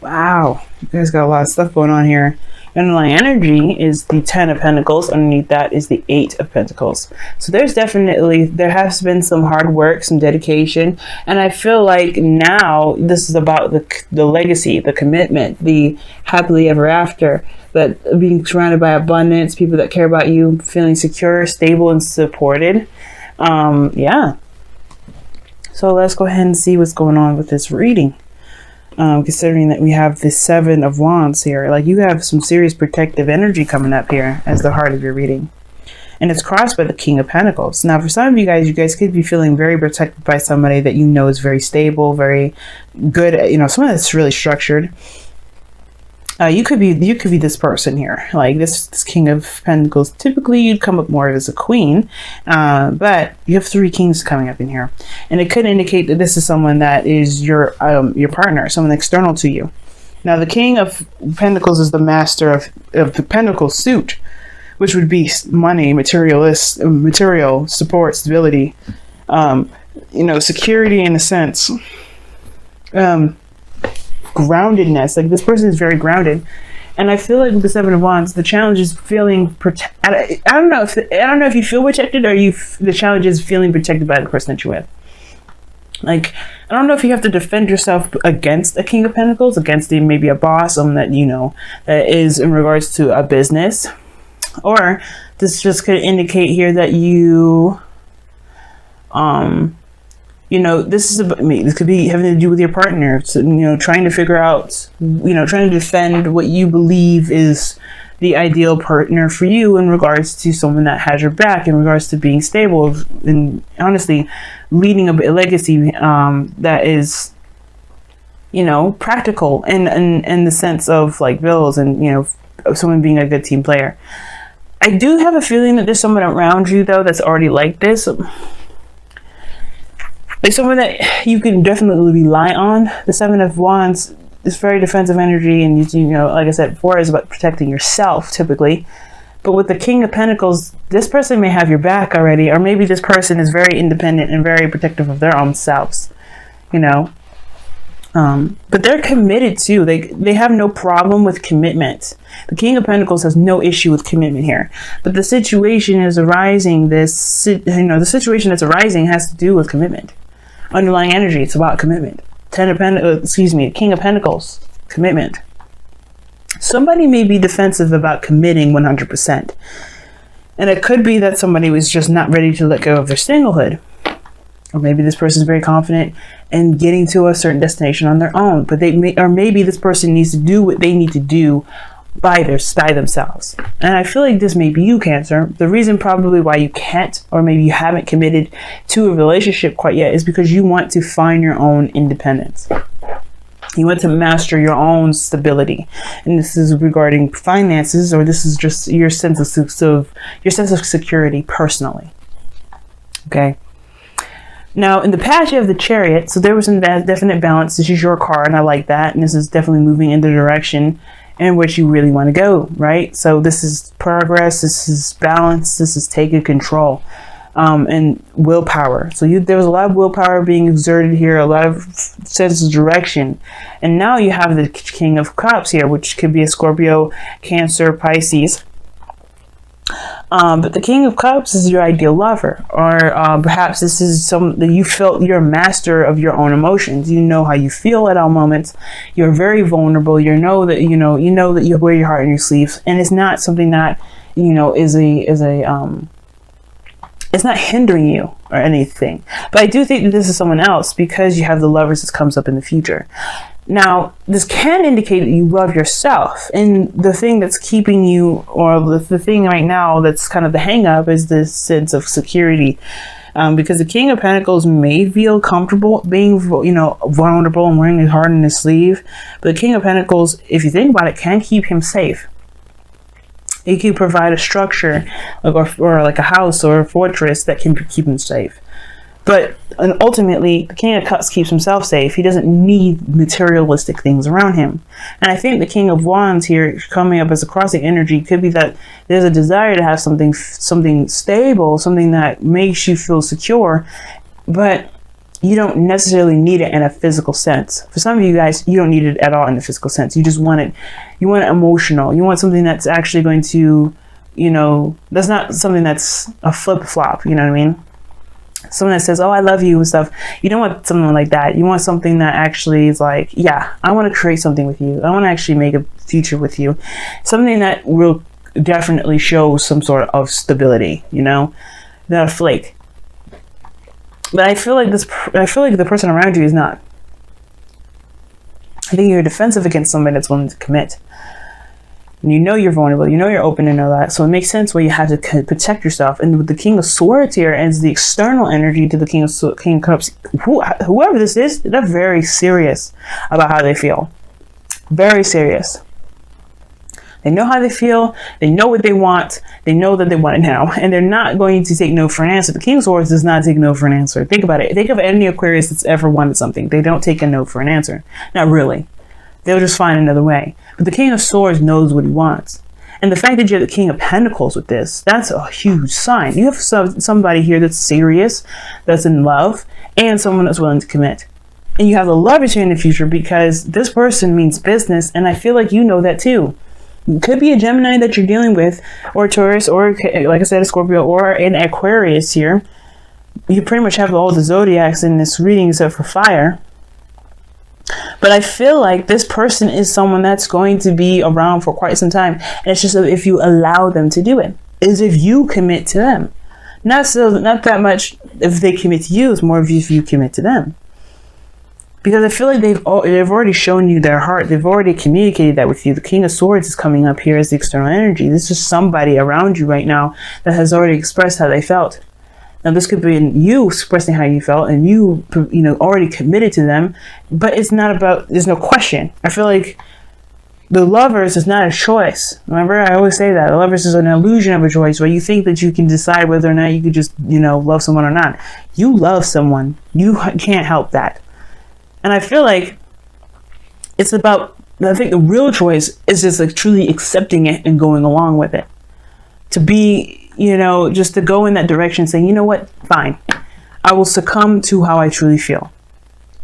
Wow, you guys got a lot of stuff going on here. Underlying energy is the 10 of Pentacles. Underneath that is the 8 of Pentacles. So there has been some hard work, some dedication. And I feel like now this is about the legacy, the commitment, the happily ever after. But being surrounded by abundance, people that care about you, feeling secure, stable, and supported. Yeah. So let's go ahead and see what's going on with this reading. Considering that we have the 7 of Wands here, like you have some serious protective energy coming up here as the heart of your reading. And it's crossed by the King of Pentacles. Now, for some of you guys could be feeling very protected by somebody that you know is very stable, very good, someone that's really structured. You could be this person here, like this King of Pentacles. Typically, you'd come up more as a queen, but you have 3 kings coming up in here, and it could indicate that this is someone that is your partner, someone external to you. Now, the King of Pentacles is the master of the Pentacle suit, which would be money, material support, stability, security in a sense. Groundedness, like this person is very grounded, and I feel like with the 7 of Wands, the challenge is feeling I don't know if you feel protected or the challenge is feeling protected by the person that you're with. Like, I don't know if you have to defend yourself against a King of Pentacles, against maybe a boss, someone that that is in regards to a business, or this just could indicate here that you this is about me. This could be having to do with your partner. So, trying to figure out, trying to defend what you believe is the ideal partner for you in regards to someone that has your back, in regards to being stable, and honestly, leading a legacy that is, practical in the sense of like bills and, someone being a good team player. I do have a feeling that there's someone around you though that's already like this. Like someone that you can definitely rely on. The 7 of Wands is very defensive energy, and like I said before, is about protecting yourself typically. But with the King of Pentacles, this person may have your back already, or maybe this person is very independent and very protective of their own selves, but they're committed too. They have no problem with commitment. The King of Pentacles has no issue with commitment here, but the situation is arising. The situation that's arising has to do with commitment. Underlying energy, it's about commitment. King of Pentacles, commitment. Somebody may be defensive about committing 100%. And it could be that somebody was just not ready to let go of their singlehood. Or maybe this person is very confident in getting to a certain destination on their own. But maybe this person needs to do what they need to do by themselves. And I feel like this may be you, Cancer. The reason probably why you can't, or maybe you haven't committed to a relationship quite yet, is because you want to find your own independence. You want to master your own stability. And this is regarding finances, or this is just your sense of security personally. Okay. Now, in the past, you have the Chariot. So there was some definite balance. This is your card, and I like that. And this is definitely moving in the direction in which you really want to go, right? So this is progress, this is balance, this is taking control, and willpower. So there was a lot of willpower being exerted here, a lot of sense of direction. And now you have the King of Cups here, which could be a Scorpio, Cancer, Pisces. But the King of Cups is your ideal lover, or perhaps this is that you felt you're a master of your own emotions. You know how you feel at all moments. You're very vulnerable. You know that you wear your heart on your sleeves, and it's not something that it's not hindering you or anything. But I do think that this is someone else because you have the Lovers that comes up in the future. Now, this can indicate that you love yourself, and the thing that's keeping you, or the thing right now that's kind of the hang up, is this sense of security. Because the King of Pentacles may feel comfortable being, vulnerable and wearing his heart on his sleeve. But the King of Pentacles, if you think about it, can keep him safe. He can provide a structure, or like a house or a fortress that can keep him safe. But ultimately, the King of Cups keeps himself safe. He doesn't need materialistic things around him. And I think the King of Wands here, coming up as a crossing energy, could be that there's a desire to have something stable, something that makes you feel secure. But you don't necessarily need it in a physical sense. For some of you guys, you don't need it at all in a physical sense. You just want it, you want it emotional. You want something that's actually going to, you know, that's not something that's a flip flop, you know what I mean? Someone that says, oh, I love you and stuff. You don't want something like that. You want something that actually is like, yeah, I want to create something with you. I want to actually make a future with you. Something that will definitely show some sort of stability, you know, not a flake. But I feel like the person around you is not. I think you're defensive against somebody that's willing to commit. And you know you're vulnerable. You know you're open and all that. So it makes sense where you have to protect yourself. And with the King of Swords here as the external energy to the King of Cups, whoever this is, they're very serious about how they feel. Very serious. They know how they feel. They know what they want. They know that they want it now. And they're not going to take no for an answer. The King of Swords does not take no for an answer. Think about it. Think of any Aquarius that's ever wanted something. They don't take a no for an answer. Not really. They'll just find another way. But the King of Swords knows what he wants. And the fact that you're the King of Pentacles with this, that's a huge sign. You have somebody here that's serious, that's in love, and someone that's willing to commit. And you have the lovers here in the future because this person means business, and I feel like you know that too. It could be a Gemini that you're dealing with, or Taurus, or like I said, a Scorpio, or an Aquarius here. You pretty much have all the zodiacs in this reading except for fire. But I feel like this person is someone that's going to be around for quite some time. And it's just if you allow them to do it. Is if you commit to them. Not that much if they commit to you. It's more if you commit to them. Because I feel like they've already shown you their heart. They've already communicated that with you. The King of Swords is coming up here as the external energy. This is somebody around you right now that has already expressed how they felt. Now, this could be you expressing how you felt and you already committed to them, but it's not about, there's no question. I feel like the lovers is not a choice. Remember, I always say that. The lovers is an illusion of a choice where you think that you can decide whether or not you could just, love someone or not. You love someone. You can't help that. And I feel like it's about, I think the real choice is just like truly accepting it and going along with it. To be, just to go in that direction saying, you know what, fine. I will succumb to how I truly feel.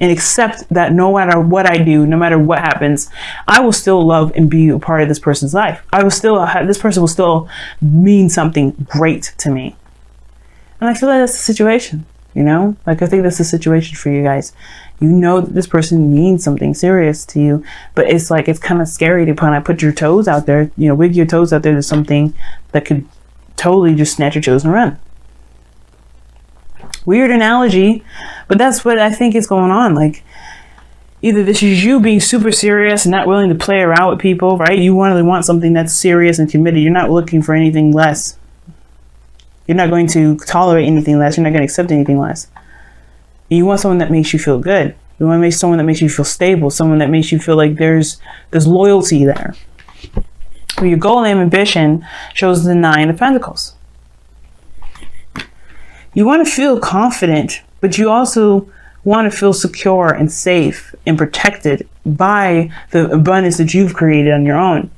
And accept that no matter what I do, no matter what happens, I will still love and be a part of this person's life. This person will still mean something great to me. And I feel like that's the situation, Like I think that's the situation for you guys. You know that this person means something serious to you, but it's like, it's kind of scary to put your toes out there, wig your toes out there to something that could totally just snatch your toes and run. Weird analogy, but that's what I think is going on. Like, either this is you being super serious and not willing to play around with people, right? You really want something that's serious and committed. You're not looking for anything less. You're not going to tolerate anything less. You're not going to accept anything less. You want someone that makes you feel good. You want to make someone that makes you feel stable. Someone that makes you feel like there's loyalty there. Your goal and ambition shows the 9 of Pentacles. You want to feel confident, but you also want to feel secure and safe and protected by the abundance that you've created on your own.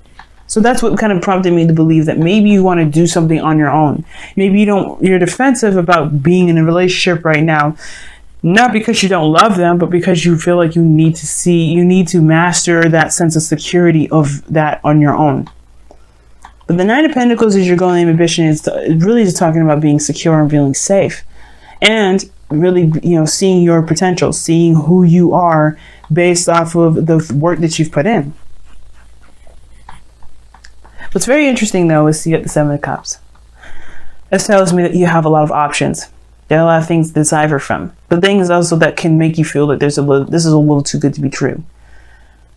So that's what kind of prompted me to believe that maybe you want to do something on your own. Maybe you're defensive about being in a relationship right now, not because you don't love them, but because you feel like you need to master that sense of security of that on your own. But the 9 of Pentacles is your goal and ambition is really just talking about being secure and feeling safe. And really, seeing your potential, seeing who you are based off of the work that you've put in. What's very interesting, though, is you get the 7 of Cups. This tells me that you have a lot of options. There are a lot of things to decipher from. But things also that can make you feel that this is a little too good to be true.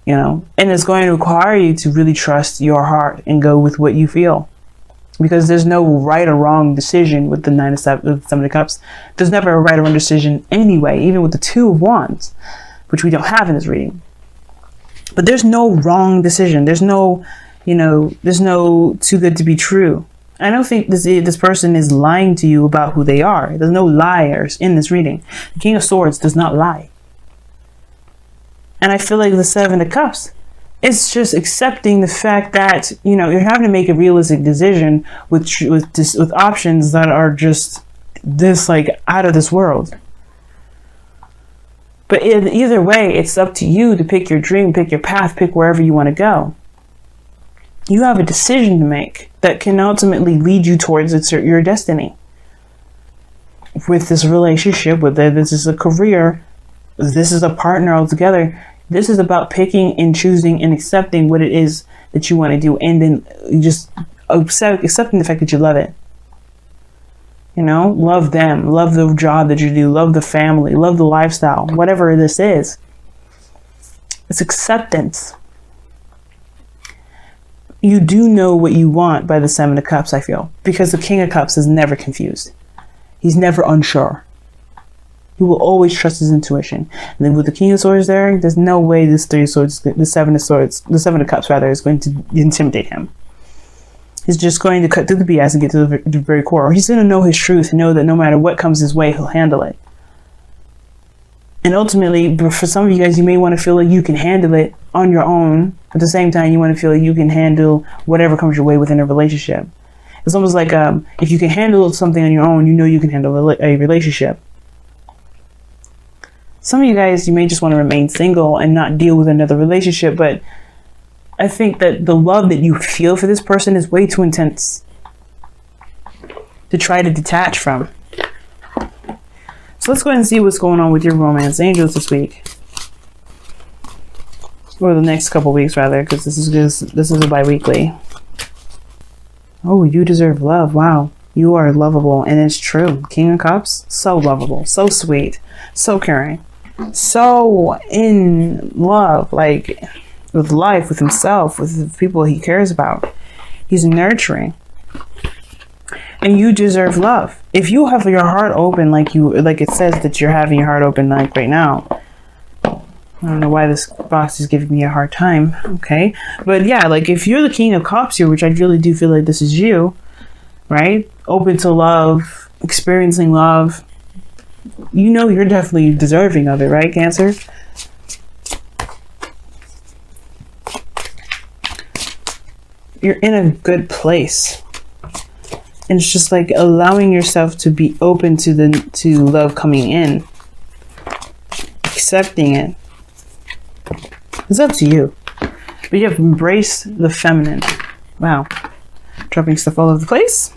And it's going to require you to really trust your heart and go with what you feel. Because there's no right or wrong decision with the 7 of Cups. There's never a right or wrong decision anyway, even with the 2 of Wands, which we don't have in this reading. But there's no wrong decision. There's no too good to be true. I don't think this person is lying to you about who they are. There's no liars in this reading. The King of Swords does not lie. And I feel like the 7 of Cups, it's just accepting the fact that, you're having to make a realistic decision with options that are just this, like, out of this world. But either way, it's up to you to pick your dream, pick your path, pick wherever you want to go. You have a decision to make that can ultimately lead you towards your destiny. With this relationship, whether this is a career, this is a partner altogether, this is about picking and choosing and accepting what it is that you want to do, and then just accepting the fact that you love it. You know, love them, love the job that you do, love the family, love the lifestyle, whatever this is. It's acceptance. You do know what you want by the Seven of Cups, I feel, because the King of Cups is never confused. He's never unsure. He will always trust his intuition. And then with the King of Swords there's no way the Seven of Cups rather, is going to intimidate him. He's just going to cut through the BS and get to the very core. He's going to know his truth and know that no matter what comes his way, he'll handle it. And ultimately, for some of you guys, you may want to feel like you can handle it on your own. At the same time, you want to feel like you can handle whatever comes your way within a relationship. It's almost like if you can handle something on your own, you know you can handle a relationship. Some of you guys, you may just want to remain single and not deal with another relationship, but I think that the love that you feel for this person is way too intense to try to detach from. So let's go ahead and see what's going on with your romance angels this week. Or the next couple weeks, rather, because this is a bi-weekly. Oh, you deserve love. Wow. You are lovable, and it's true. King of Cups, so lovable, so sweet, so caring, so in love, like with life, with himself, with the people he cares about. He's nurturing. And you deserve love. If you have your heart open like it says that you're having your heart open like right now. I don't know why this box is giving me a hard time. Okay. But yeah, like if you're the King of Cups here, which I really do feel like this is you, right? Open to love, experiencing love. You know you're definitely deserving of it, right, Cancer? You're in a good place. And it's just like allowing yourself to be open to love coming in. Accepting it. It's up to you. But you have to embrace the feminine. Wow. Dropping stuff all over the place.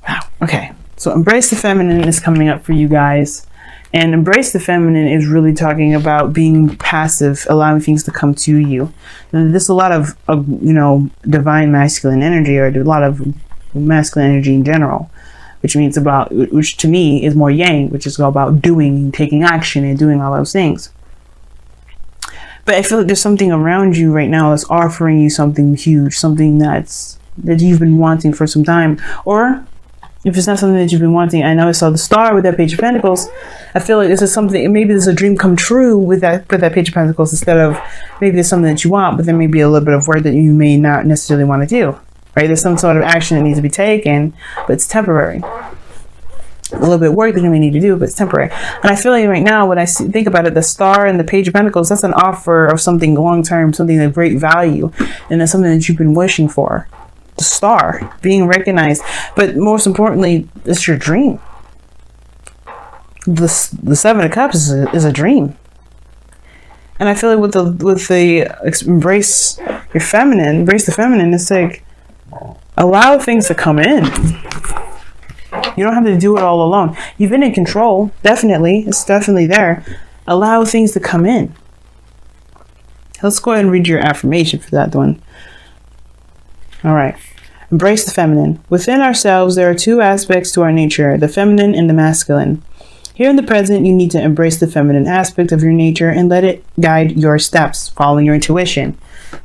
Wow. Okay. So embrace the feminine is coming up for you guys. And embrace the feminine is really talking about being passive, allowing things to come to you. And there's a lot of divine masculine energy, or a lot of masculine energy in general, which to me is more yang, which is all about doing, taking action and doing all those things. But I feel like there's something around you right now that's offering you something huge, something that you've been wanting for some time. Or if it's not something that you've been wanting, I know I saw the star with that Page of Pentacles. I feel like this is something, maybe there's a dream come true with that Page of Pentacles, instead of maybe there's something that you want, but there may be a little bit of work that you may not necessarily want to do. Right? There's some sort of action that needs to be taken, but it's temporary. A little bit of work that you may need to do, but it's temporary. And I feel like right now, when I think about it, the star and the Page of Pentacles, that's an offer of something long-term, something of great value, and that's something that you've been wishing for. The star, being recognized. But most importantly, it's your dream. The Seven of Cups is a dream. And I feel like with the embrace your feminine, embrace the feminine, it's like, allow things to come in. You don't have to do it all alone. You've been in control, definitely. It's definitely there. Allow things to come in. Let's go ahead and read your affirmation for that one. All right. Embrace the feminine. Within ourselves, there are two aspects to our nature, the feminine and the masculine. Here in the present, you need to embrace the feminine aspect of your nature and let it guide your steps, following your intuition.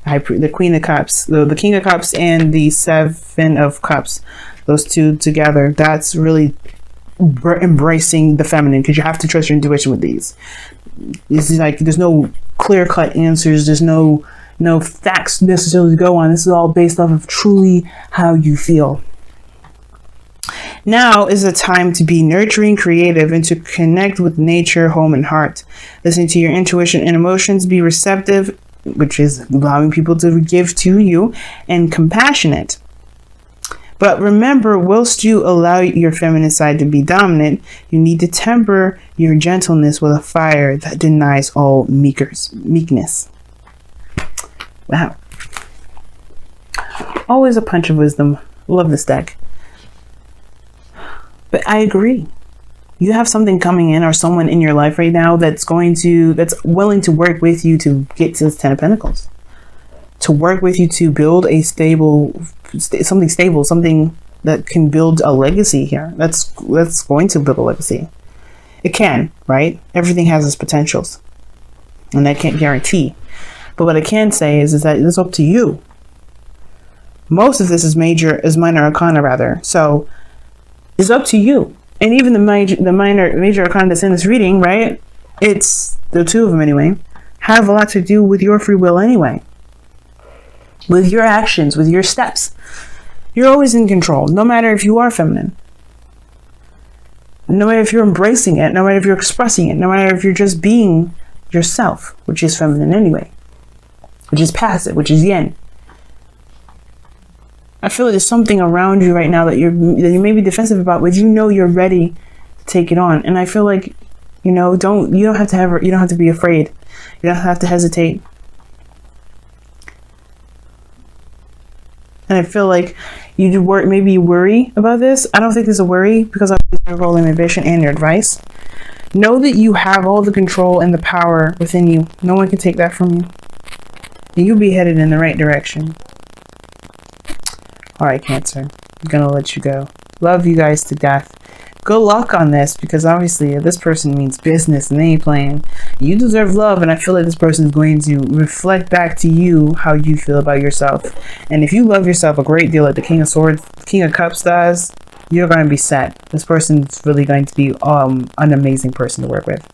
The Queen of Cups, the King of Cups, and the Seven of Cups. Those two together, that's really embracing the feminine, because you have to trust your intuition with these. This is like, there's no clear-cut answers. There's no facts necessarily to go on. This is all based off of truly how you feel. Now is the time to be nurturing, creative, and to connect with nature, home, and heart. Listen to your intuition and emotions. Be receptive, which is allowing people to give to you, and compassionate. But remember, whilst you allow your feminine side to be dominant, you need to temper your gentleness with a fire that denies all meekness. Wow. Always a punch of wisdom. Love this deck. But I agree. You have something coming in, or someone in your life right now that's willing to work with you to get to this 10 of Pentacles. To work with you to build a something that can build a legacy here. That's going to build a legacy. It can, right? Everything has its potentials, and I can't guarantee. But what I can say is that it's up to you. Most of this is minor arcana, rather. So it's up to you. And even the major arcana that's in this reading, right? It's the two of them anyway, have a lot to do with your free will anyway. With your actions, with your steps. You're always in control, no matter if you are feminine. No matter if you're embracing it, no matter if you're expressing it, no matter if you're just being yourself, which is feminine anyway. Which is passive, which is yin. I feel like there's something around you right now that you may be defensive about, but you know you're ready to take it on. And I feel like, you don't have to be afraid. You don't have to hesitate. And I feel like maybe you worry about this. I don't think there's a worry, because of your role in innovation and your advice. Know that you have all the control and the power within you. No one can take that from you. And you'll be headed in the right direction. All right, Cancer. I'm going to let you go. Love you guys to death. Good luck on this, because obviously this person means business and they ain't playing. You deserve love, and I feel like this person is going to reflect back to you how you feel about yourself. And if you love yourself a great deal, like the King of Swords, King of Cups does, you're going to be set. This person is really going to be an amazing person to work with.